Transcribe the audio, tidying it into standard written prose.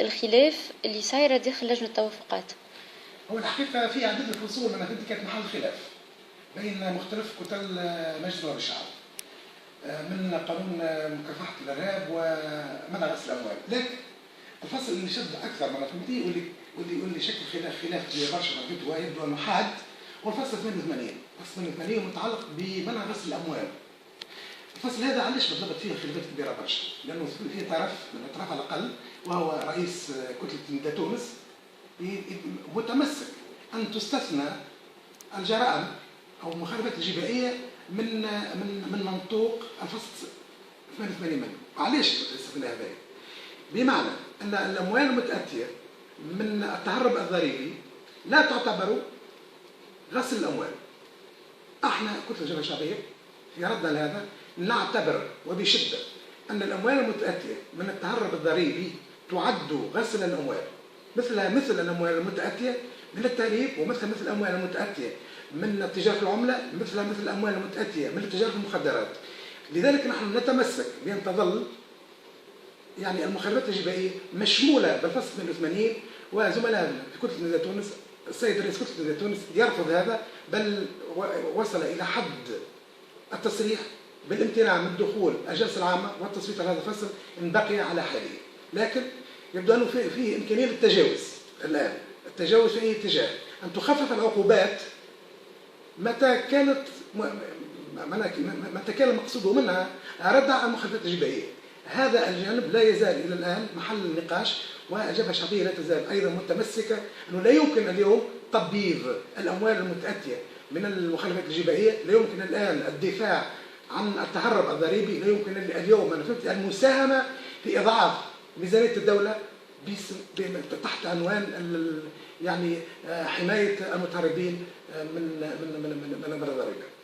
الخلاف اللي صايرة داخل لجنة التوافقات؟ هو الحقيقة في عدة فصول أنا كنت كانت محل خلاف بين مختلف كتل مجلس نواب الشعب من قانون مكافحة الإرهاب ومنع غسل الأموال، لكن الفصل اللي شد أكثر من فهمتي واللي شكل خلاف برشا ما يبدو أنه حاد هو الفصل 88. الفصل 88 متعلق بمنع غسل الأموال. الفصل هذا علاش بالضبط فيه خلافات كبيرة برشا؟ لأنه فيه طرف من الأطراف على الأقل وهو رئيس كتلة نداء تونس متمسك أن تستثنى الجرائم أو المخالفات الجبائية من منطوق الفصل 88 منه. علاش الاستثناء هذا؟ بمعنى أن الأموال المتأتية من التهرب الضريبي لا تعتبر غسل الأموال. احنا كتلة الجبهة الشعبية في ردنا لهذا نعتبر وبشدة أن الأموال المتأتية من التهرب الضريبي تعد غسل الأموال، مثل الأموال المتأتية من التهريب، ومثل الأموال المتأتية من تجارة العملة، مثل الأموال المتأتية من تجارة المخدرات. لذلك نحن نتمسك بأن تظل يعني المخالفات الجبائية مشمولة بالفصل 88، وزملائنا في كتلة نداء تونس السيد رئيس كتلة نداء تونس يرفض هذا، بل وصل إلى حد التصريح بالامتناع من دخول الجلسة العامة والتصويت على هذا الفصل إن بقي على حاله. لكن يبدو أنه في إمكانية للتجاوز الآن، التجاوز في أي اتجاه، أن تخفف العقوبات متى كان المقصود منها ردع المخالفات الجبائية. هذا الجانب لا يزال إلى الآن محل النقاش، والجبهة الشعبية لا تزال أيضا متمسكة أنه لا يمكن اليوم تبييض الأموال المتأتية من المخالفات الجبائية، لا يمكن الآن الدفاع عن التهرب الضريبي، لا يمكن اليوم أنا فهمت المساهمة في إضعاف ميزانية الدولة تحت عنوان يعني حماية المتهربين من الضريبة.